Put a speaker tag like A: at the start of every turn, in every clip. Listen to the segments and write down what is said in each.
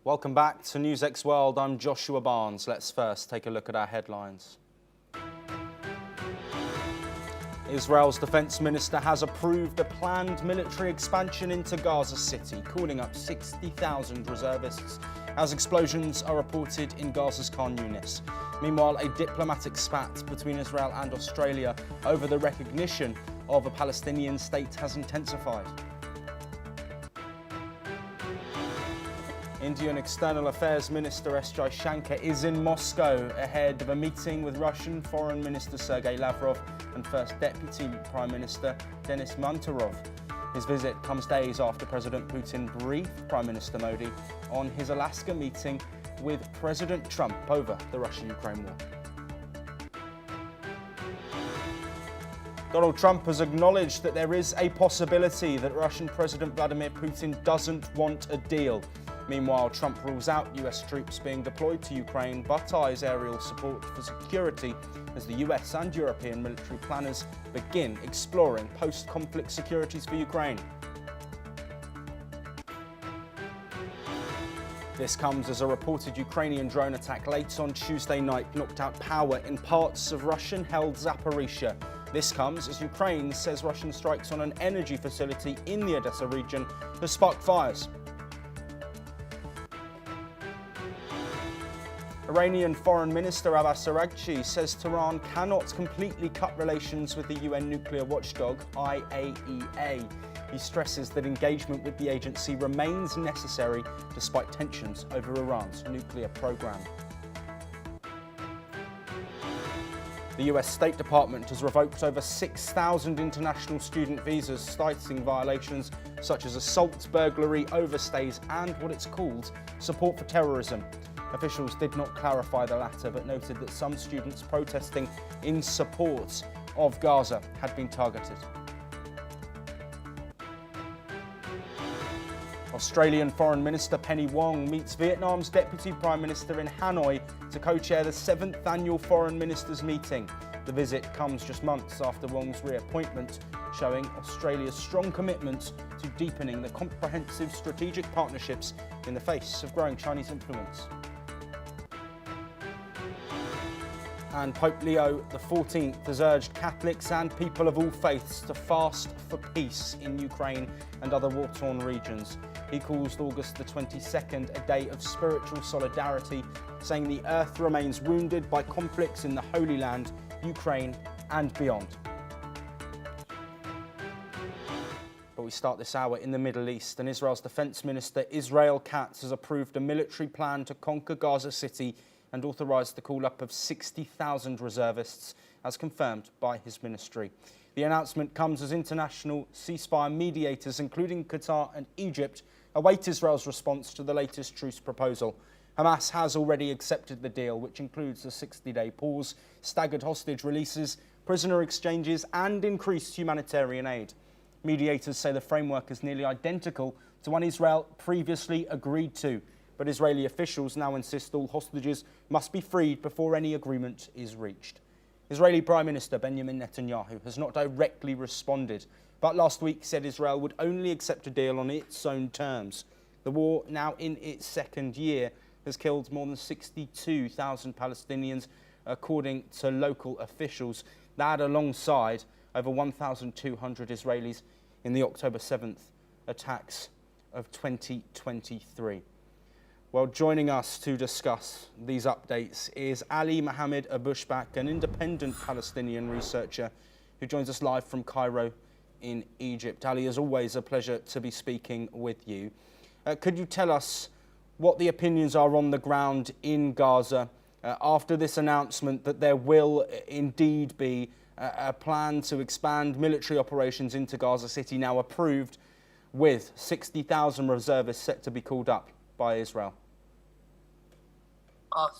A: Welcome back to NewsX World. I'm Joshua Barnes. Let's first take a look at our headlines. Israel's defense minister has approved a planned military expansion into Gaza City, calling up 60,000 reservists as explosions are reported in Gaza's Khan Yunis. Meanwhile, a diplomatic spat between Israel and Australia over the recognition of a Palestinian state has intensified. Indian External Affairs Minister S. Jaishankar is in Moscow ahead of a meeting with Russian Foreign Minister Sergei Lavrov and First Deputy Prime Minister Denis Manturov. His visit comes days after President Putin briefed Prime Minister Modi on his Alaska meeting with President Trump over the Russia-Ukraine war. Donald Trump has acknowledged that there is a possibility that Russian President Vladimir Putin doesn't want a deal. Meanwhile, Trump rules out US troops being deployed to Ukraine, but eyes aerial support for security as the US and European military planners begin exploring post-conflict securities for Ukraine. This comes as a reported Ukrainian drone attack late on Tuesday night knocked out power in parts of Russian-held Zaporizhzhia. This comes as Ukraine says Russian strikes on an energy facility in the Odesa region have sparked fires. Iranian Foreign Minister Abbas Araghchi says Tehran cannot completely cut relations with the UN nuclear watchdog, IAEA. He stresses that engagement with the agency remains necessary despite tensions over Iran's nuclear program. The US State Department has revoked over 6,000 international student visas, citing violations such as assault, burglary, overstays, and what it's called support for terrorism. Officials did not clarify the latter, but noted that some students protesting in support of Gaza had been targeted. Australian Foreign Minister Penny Wong meets Vietnam's Deputy Prime Minister in Hanoi to co-chair the 7th Annual Foreign Ministers meeting. The visit comes just months after Wong's reappointment, showing Australia's strong commitment to deepening the comprehensive strategic partnerships in the face of growing Chinese influence. And Pope Leo XIV has urged Catholics and people of all faiths to fast for peace in Ukraine and other war-torn regions. He calls August the 22nd a day of spiritual solidarity, saying the earth remains wounded by conflicts in the Holy Land, Ukraine and beyond. But we start this hour in the Middle East, and Israel's Defense Minister Israel Katz has approved a military plan to conquer Gaza City and authorised the call-up of 60,000 reservists, as confirmed by his ministry. The announcement comes as international ceasefire mediators, including Qatar and Egypt, await Israel's response to the latest truce proposal. Hamas has already accepted the deal, which includes a 60-day pause, staggered hostage releases, prisoner exchanges, and increased humanitarian aid. Mediators say the framework is nearly identical to one Israel previously agreed to, but Israeli officials now insist all hostages must be freed before any agreement is reached. Israeli Prime Minister Benjamin Netanyahu has not directly responded, but last week said Israel would only accept a deal on its own terms. The war, now in its second year, has killed more than 62,000 Palestinians, according to local officials. That alongside over 1,200 Israelis in the October 7th attacks of 2023. Well, joining us to discuss these updates is Ali Mohammed Abushbak, an independent Palestinian researcher who joins us live from Cairo in Egypt. Ali, as always, a pleasure to be speaking with you. Could you tell us what the opinions are on the ground in Gaza after this announcement that there will indeed be a plan to expand military operations into Gaza City, now approved, with 60,000 reservists set to be called up by Israel?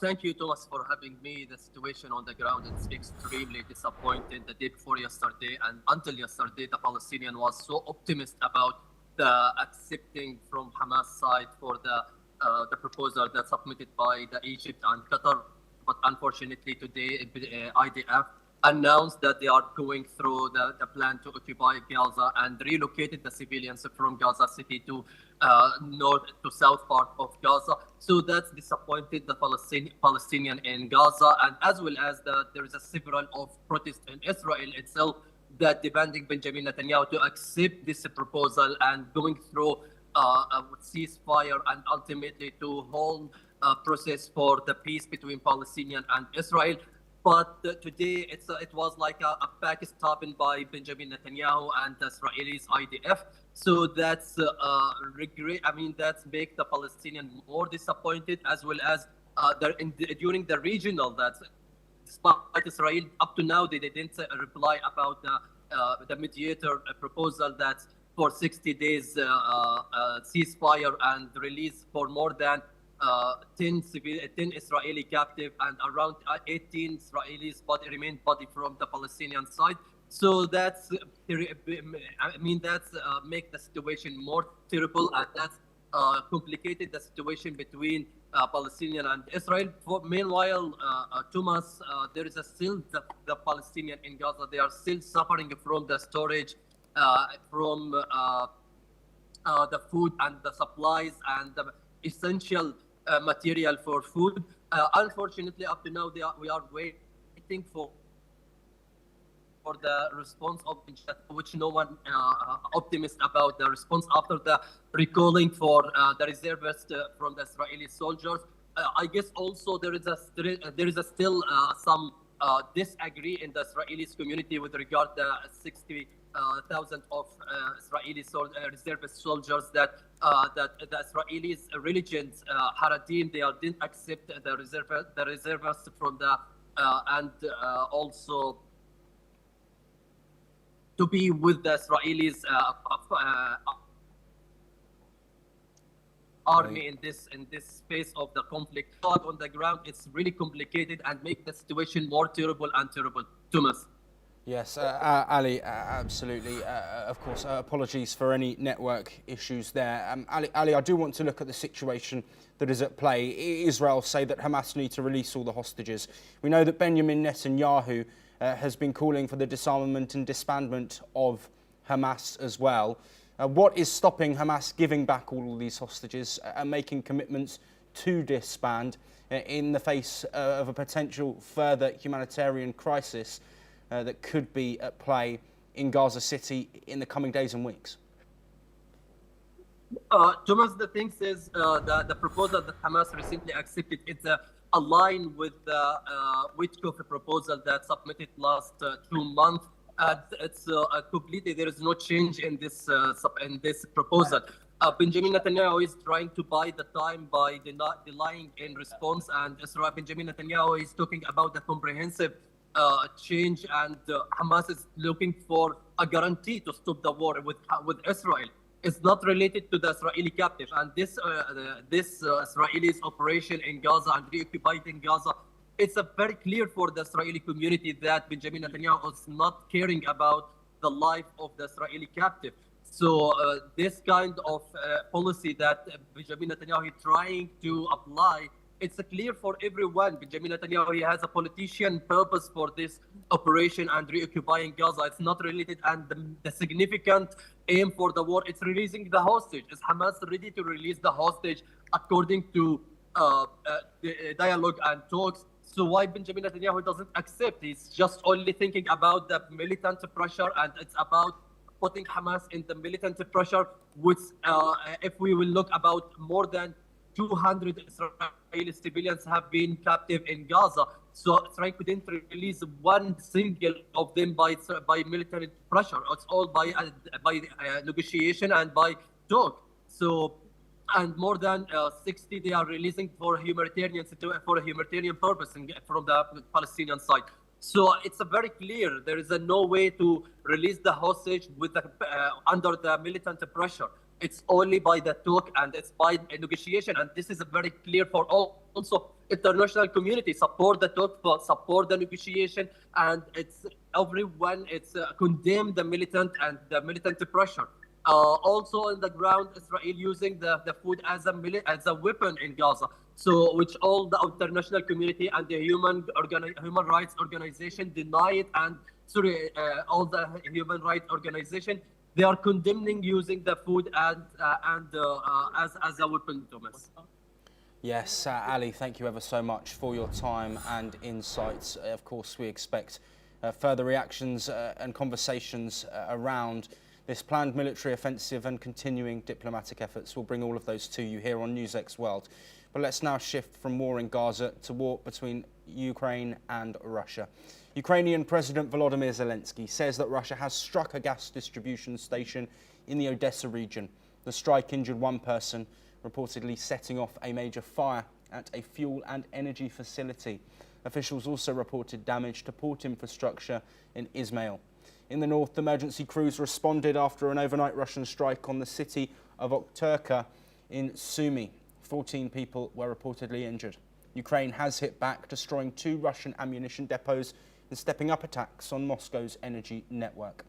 B: Thank you, Thomas, for having me. The situation on the ground is extremely disappointing. The day before yesterday and until yesterday, the Palestinian was so optimistic about the accepting from Hamas side for the proposal that's submitted by the Egypt and Qatar. But unfortunately today, IDF announced that they are going through the plan to occupy Gaza and relocated the civilians from Gaza City to north to south part of Gaza. So that's disappointed the Palestinian in Gaza, and as well as there is a several of protests in Israel itself that demanding Benjamin Netanyahu to accept this proposal and going through a ceasefire and ultimately to hold a process for the peace between Palestinian and Israel. But today it was like a backstabbing by Benjamin Netanyahu and the Israelis IDF. So that's regret. I mean, that's make the Palestinian more disappointed, as well as during the regional that despite Israel up to now they didn't reply about the mediator proposal that for 60 days ceasefire and release for more than 10 Israeli captive and around 18 Israelis remained body from the Palestinian side. So that's, I mean, that's make the situation more terrible, and that's complicated the situation between Palestinian and Israel. Meanwhile, Thomas, there is still the Palestinian in Gaza. They are still suffering from the storage, from the food and the supplies and the essential material for food. Unfortunately, up to now, we are waiting for the response of which no one optimist about the response after the recalling for the reservists from the Israeli soldiers. I guess also there is still some disagree in the Israeli community with regard to 60,000 of Israeli reservist soldiers that the Israelis religions Haredim they didn't accept the reservists from the and also to be with the Israelis army in this phase of the conflict. On the ground, it's really complicated and make the situation more terrible and terrible. Thomas.
A: Yes, Ali, absolutely. Of course, apologies for any network issues there. Ali, I do want to look at the situation that is at play. Israel say that Hamas need to release all the hostages. We know that Benjamin Netanyahu has been calling for the disarmament and disbandment of Hamas as well. What is stopping Hamas giving back all of these hostages and making commitments to disband in the face of a potential further humanitarian crisis that could be at play in Gaza City in the coming days and weeks?
B: Thomas, the thing is the proposal that Hamas recently accepted, it's aligned with the Witkoff proposal that submitted last 2 months. It's completely, there is no change in this proposal. Benjamin Netanyahu is trying to buy the time by denying in response, and Israel Benjamin Netanyahu is talking about the comprehensive change, and Hamas is looking for a guarantee to stop the war with Israel. It's not related to the Israeli captive, and this Israeli's operation in Gaza and reoccupying Gaza. It's very clear for the Israeli community that Benjamin Netanyahu is not caring about the life of the Israeli captive. So this kind of policy that Benjamin Netanyahu is trying to apply, it's clear for everyone. Benjamin Netanyahu has a politician purpose for this operation and reoccupying Gaza. It's not related, and the significant aim for the war, it's releasing the hostage. Is Hamas ready to release the hostage according to the dialogue and talks? So why Benjamin Netanyahu doesn't accept? He's just only thinking about the militant pressure, and it's about putting Hamas in the militant pressure, which if we will look about more than 200 Israeli civilians have been captive in Gaza. So Israel couldn't release one single of them by military pressure. It's all by negotiation and by talk. So, and more than 60 they are releasing for humanitarian purpose from the Palestinian side. So it's very clear there is no way to release the hostage with under the militant pressure. It's only by the talk, and it's by negotiation, and this is very clear for all. Also, international community support the talk, support the negotiation, and it's everyone. It's condemn the militant and the militant pressure. Also on the ground, Israel using the food as a weapon in Gaza. So, which all the international community and the human rights organization deny it, and sorry, all the human rights organization, they are condemning using the food as a weapon, Thomas.
A: Yes, Ali, thank you ever so much for your time and insights. Of course, we expect further reactions and conversations around this planned military offensive and continuing diplomatic efforts. We'll bring all of those to you here on NewsX World. But let's now shift from war in Gaza to war between Ukraine and Russia. Ukrainian President Volodymyr Zelensky says that Russia has struck a gas distribution station in the Odesa region. The strike injured one person, reportedly setting off a major fire at a fuel and energy facility. Officials also reported damage to port infrastructure in Izmail. In the north, emergency crews responded after an overnight Russian strike on the city of Okturka in Sumy. 14 people were reportedly injured. Ukraine has hit back, destroying 2 Russian ammunition depots and stepping up attacks on Moscow's energy network.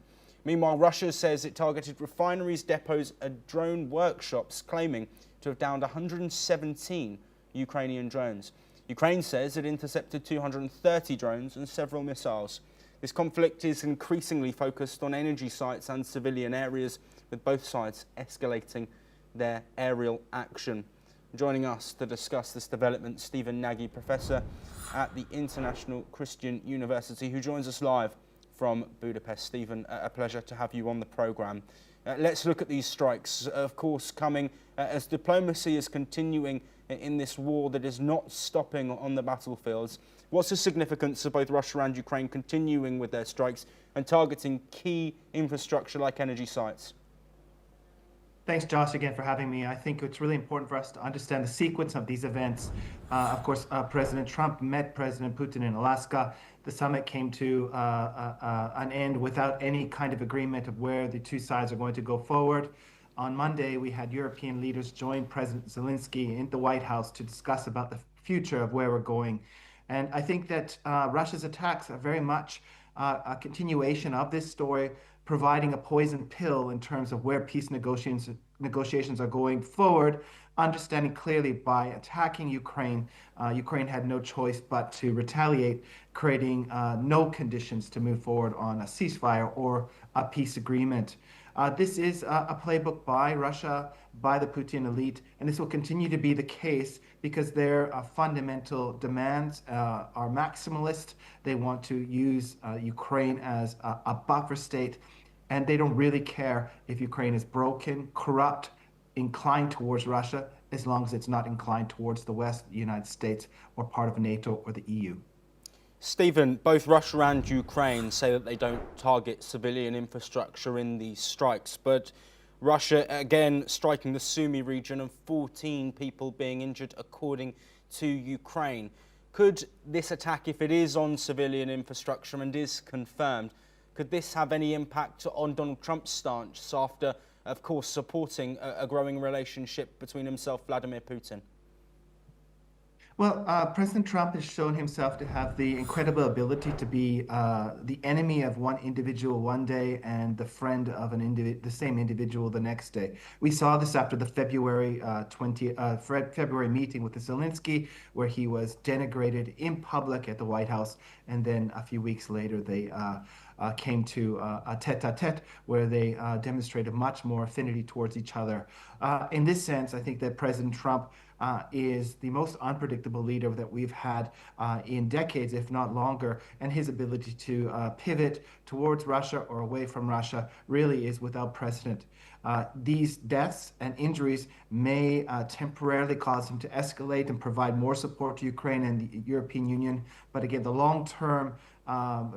A: Meanwhile, Russia says it targeted refineries, depots and drone workshops, claiming to have downed 117 Ukrainian drones. Ukraine says it intercepted 230 drones and several missiles. This conflict is increasingly focused on energy sites and civilian areas, with both sides escalating their aerial action. Joining us to discuss this development, Stephen Nagy, Professor at the International Christian University, who joins us live from Budapest. Stephen, a pleasure to have you on the programme. Let's look at these strikes, of course, coming as diplomacy is continuing in this war that is not stopping on the battlefields. What's the significance of both Russia and Ukraine continuing with their strikes and targeting key infrastructure like energy sites?
C: Thanks, Josh, again for having me. I think it's really important for us to understand the sequence of these events. Of course, President Trump met President Putin in Alaska. The summit came to an end without any kind of agreement of where the two sides are going to go forward. On Monday, we had European leaders join President Zelensky in the White House to discuss about the future of where we're going. And I think that Russia's attacks are very much a continuation of this story, providing a poison pill in terms of where peace negotiations are going forward, understanding clearly by attacking Ukraine, Ukraine had no choice but to retaliate, creating no conditions to move forward on a ceasefire or a peace agreement. This is a playbook by Russia, by the Putin elite, and this will continue to be the case because their fundamental demands are maximalist. They want to use Ukraine as a buffer state, and they don't really care if Ukraine is broken, corrupt, inclined towards Russia, as long as it's not inclined towards the West, the United States, or part of NATO or the EU.
A: Stephen, both Russia and Ukraine say that they don't target civilian infrastructure in these strikes, but Russia again striking the Sumy region and 14 people being injured according to Ukraine. Could this attack, if it is on civilian infrastructure and is confirmed, could this have any impact on Donald Trump's stance after, of course, supporting a growing relationship between himself and Vladimir Putin?
C: Well, President Trump has shown himself to have the incredible ability to be the enemy of one individual one day and the friend of the same individual the next day. We saw this after the February meeting with Zelensky, where he was denigrated in public at the White House, and then a few weeks later they came to a tete-a-tete where they demonstrated much more affinity towards each other. In this sense, I think that President Trump is the most unpredictable leader that we've had in decades, if not longer, and his ability to pivot towards Russia or away from Russia really is without precedent. These deaths and injuries may temporarily cause him to escalate and provide more support to Ukraine and the European Union, but again, the long-term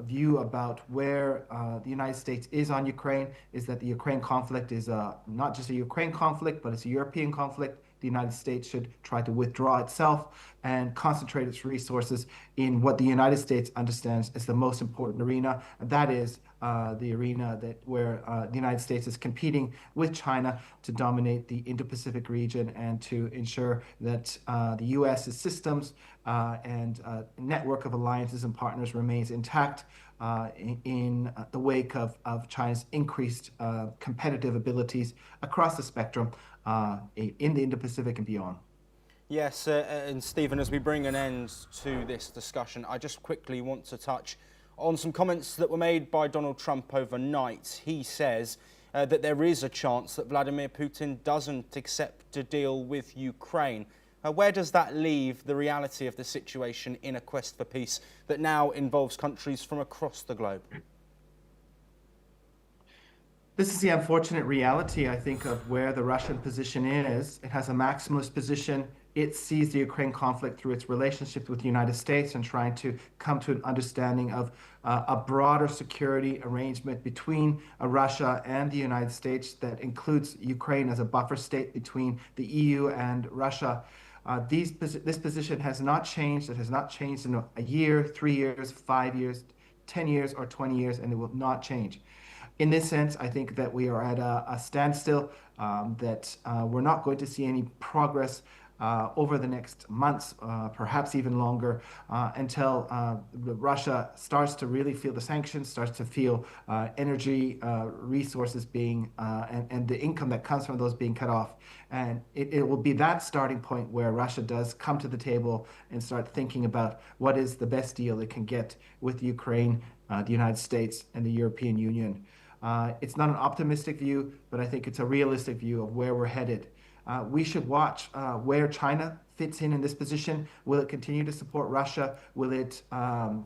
C: view about where the United States is on Ukraine is that the Ukraine conflict is not just a Ukraine conflict, but it's a European conflict. The United States should try to withdraw itself and concentrate its resources in what the United States understands as the most important arena. And that is the arena where the United States is competing with China to dominate the Indo-Pacific region and to ensure that the U.S.'s systems and network of alliances and partners remains intact in the wake of China's increased competitive abilities across the spectrum in the Indo-Pacific and beyond.
A: Yes, and Stephen, as we bring an end to this discussion, I just quickly want to touch on some comments that were made by Donald Trump overnight. He says that there is a chance that Vladimir Putin doesn't accept a deal with Ukraine. Where does that leave the reality of the situation in a quest for peace that now involves countries from across the globe?
C: This is the unfortunate reality, I think, of where the Russian position is. It has a maximalist position. It sees the Ukraine conflict through its relationship with the United States and trying to come to an understanding of a broader security arrangement between Russia and the United States that includes Ukraine as a buffer state between the EU and Russia. This position has not changed. It has not changed in a year, 3 years, 5 years, 10 years, or 20 years, and it will not change. In this sense, I think that we are at a standstill, that we're not going to see any progress over the next months, perhaps even longer, until Russia starts to really feel the sanctions, starts to feel energy resources being, and the income that comes from those being cut off. And it will be that starting point where Russia does come to the table and start thinking about what is the best deal it can get with Ukraine, the United States, and the European Union. It's not an optimistic view, but I think it's a realistic view of where we're headed. We should watch where China fits in this position. Will it continue to support Russia? Will it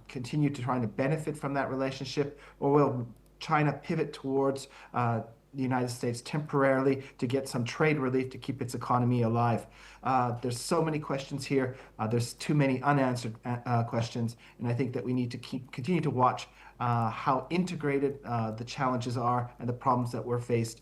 C: continue to try to benefit from that relationship? Or will China pivot towards the United States temporarily to get some trade relief to keep its economy alive? There's so many questions here. There's too many unanswered questions. And I think that we need to continue to watch how integrated the challenges are and the problems that we're faced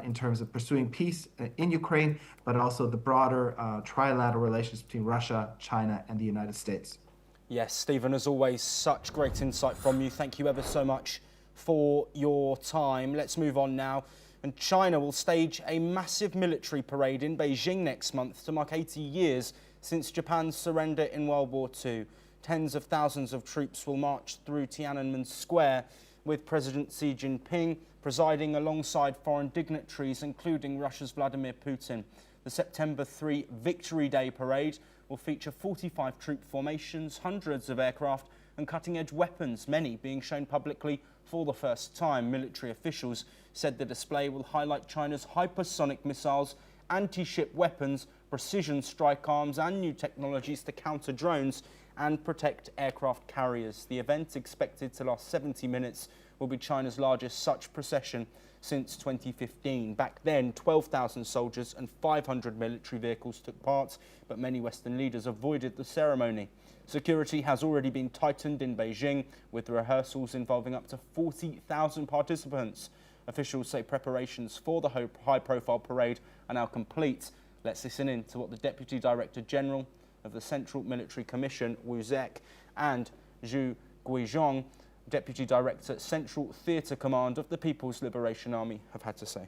C: in terms of pursuing peace in Ukraine, but also the broader trilateral relations between Russia, China, and the United States.
A: Yes, Stephen, as always, such great insight from you. Thank you ever so much for your time. Let's move on now. And China will stage a massive military parade in Beijing next month to mark 80 years since Japan's surrender in World War II. Tens of thousands of troops will march through Tiananmen Square, with President Xi Jinping presiding alongside foreign dignitaries, including Russia's Vladimir Putin. The September 3 Victory Day parade will feature 45 troop formations, hundreds of aircraft and cutting-edge weapons, many being shown publicly for the first time. Military officials said the display will highlight China's hypersonic missiles, anti-ship weapons, precision strike arms and new technologies to counter drones and protect aircraft carriers. The event, expected to last 70 minutes, will be China's largest such procession since 2015. Back then, 12,000 soldiers and 500 military vehicles took part, but many Western leaders avoided the ceremony. Security has already been tightened in Beijing, with rehearsals involving up to 40,000 participants. Officials say preparations for the high-profile parade are now complete. Let's listen in to what the Deputy Director General of the Central Military Commission, WWII, and Zhu Guizhong, Deputy Director, Central Theatre Command of the People's Liberation Army, have had to say.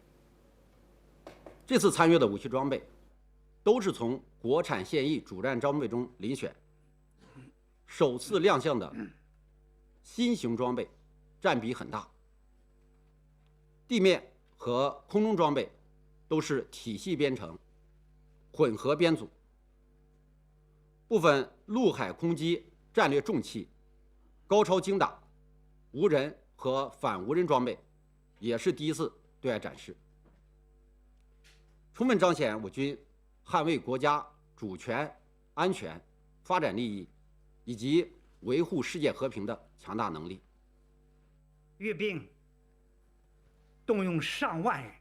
D: 这次参阅的武器装备都是从国产现役主战装备中遴选，首次亮相的新型装备占比很大，地面和空中装备都是体系编程、混合编组。部分陆海空基战略重器、高超精打、无人和反无人装备也是第一次对外展示，充分彰显我军捍卫国家主权、安全、发展利益以及维护世界和平的强大能力。
E: 阅兵动用上万人、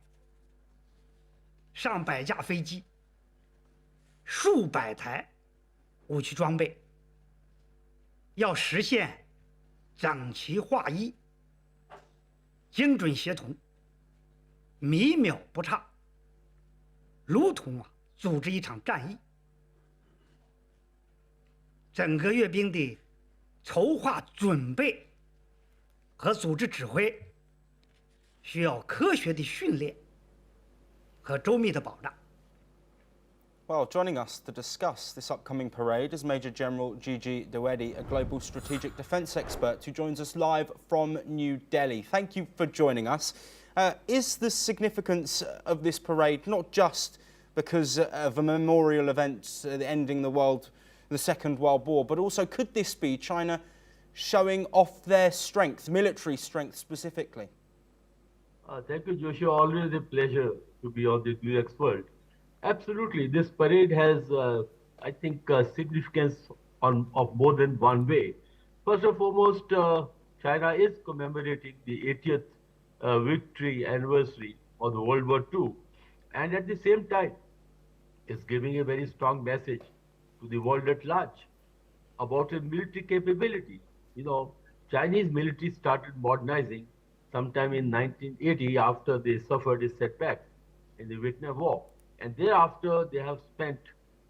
E: 上百架飞机、数百台武器装备，要实现整齐划一、精准协同、米秒不差，如同组织一场战役。整个阅兵的筹划准备和组织指挥，需要科学的训练和周密的保障。
A: Well, joining us to discuss this upcoming parade is Major General WWII, a global strategic defence expert who joins us live from New Delhi. Thank you for joining us. Is the significance of this parade not just because of a memorial event ending the Second World War, but also could this be China showing off their strength, military strength specifically?
F: Thank you, Joshua. Always a pleasure to be on the NewsX World. Absolutely, this parade has, I think, significance of more than one way. First and foremost, China is commemorating the 80th victory anniversary of the World War II, and at the same time, is giving a very strong message to the world at large about its military capability. You know, Chinese military started modernizing sometime in 1980 after they suffered a setback in the Vietnam War. And thereafter, they have spent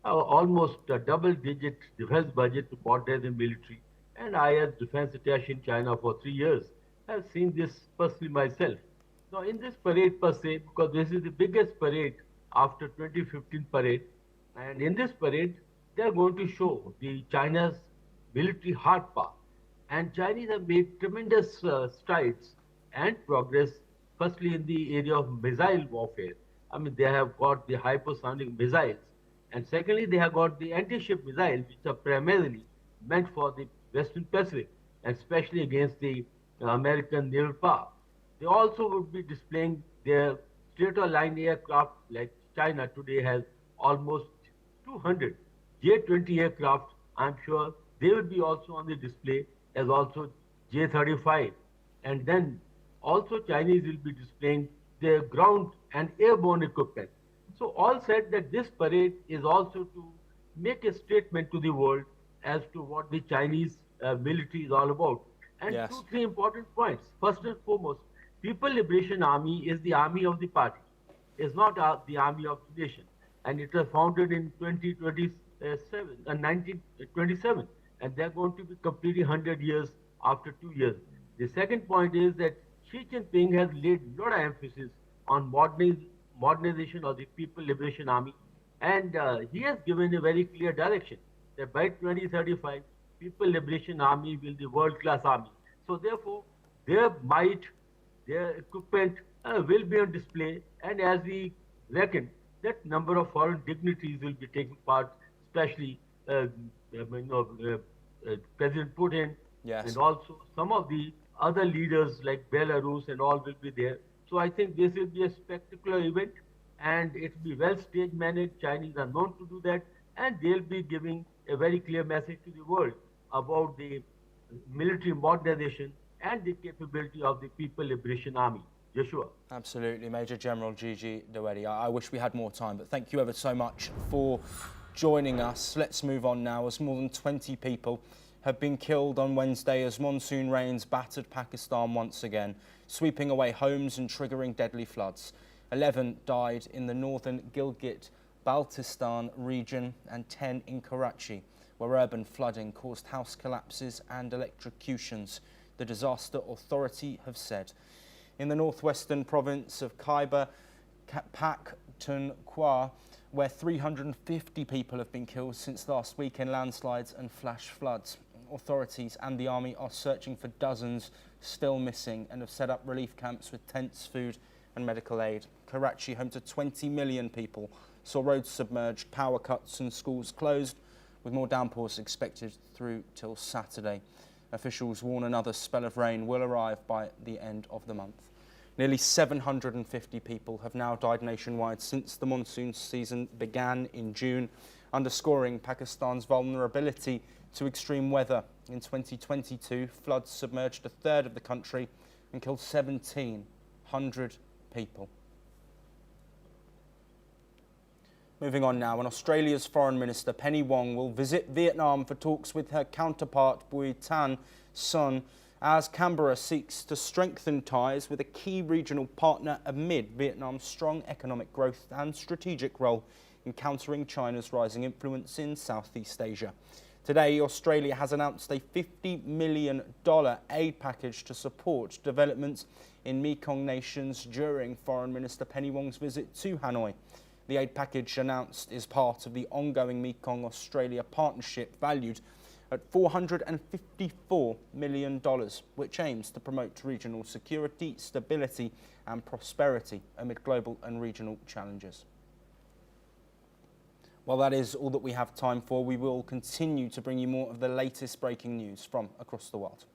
F: almost a double-digit defense budget to modernize the military. And I, as defense attaché in China for 3 years, have seen this personally myself. Now, in this parade per se, because this is the biggest parade after 2015 parade, and in this parade, they are going to show the China's military hard power. And Chinese have made tremendous strides and progress, firstly in the area of missile warfare. I mean, they have got the hypersonic missiles. And secondly, they have got the anti-ship missiles, which are primarily meant for the Western Pacific, and especially against the American naval power. They also would be displaying their straight-line aircraft, like China today has almost 200 J-20 aircraft. I'm sure they will be also on the display as also J-35. And then also Chinese will be displaying their ground and airborne equipment. So all said that this parade is also to make a statement to the world as to what the Chinese military is all about. And
A: Yes.
F: 2-3 important points. First and foremost, People Liberation Army is the army of the party. It's not the army of the nation. And it was founded in 1927. And they're going to be completely 100 years after 2 years. The second point is that Xi Jinping has laid a lot of emphasis on modernization of the People Liberation Army. And he has given a very clear direction that by 2035, People Liberation Army will be the world-class army. So therefore, their might, their equipment will be on display. And as we reckon, that number of foreign dignitaries will be taking part, especially President Putin,
A: Yes.
F: and also some of the other leaders like Belarus and all will be there. So I think this will be a spectacular event, and it will be well stage managed. Chinese are known to do that, and they'll be giving a very clear message to the world about the military modernization and the capability of the People Liberation Army. Joshua.
A: Absolutely, Major General Gigi Dewedi. I wish we had more time, but thank you ever so much for joining us. Let's move on now, as more than 20 people have been killed on Wednesday as monsoon rains battered Pakistan once again, sweeping away homes and triggering deadly floods. 11 died in the northern Gilgit-Baltistan region and 10 in Karachi, where urban flooding caused house collapses and electrocutions, the disaster authority have said. In the northwestern province of Khyber Pakhtunkhwa, where 350 people have been killed since last week in landslides and flash floods. Authorities and the army are searching for dozens still missing and have set up relief camps with tents, food and medical aid. Karachi, home to 20 million people, saw roads submerged, power cuts and schools closed, with more downpours expected through till Saturday. Officials warn another spell of rain will arrive by the end of the month. Nearly 750 people have now died nationwide since the monsoon season began in June, underscoring Pakistan's vulnerability to extreme weather. In 2022, floods submerged a third of the country and killed 1,700 people. Moving on now, and Australia's Foreign Minister Penny Wong will visit Vietnam for talks with her counterpart Bui Tan Son, as Canberra seeks to strengthen ties with a key regional partner amid Vietnam's strong economic growth and strategic role in countering China's rising influence in Southeast Asia. Today, Australia has announced a $50 million aid package to support developments in Mekong nations during Foreign Minister Penny Wong's visit to Hanoi. The aid package announced is part of the ongoing Mekong-Australia partnership valued at $454 million, which aims to promote regional security, stability and prosperity amid global and regional challenges. Well, that is all that we have time for. We will continue to bring you more of the latest breaking news from across the world.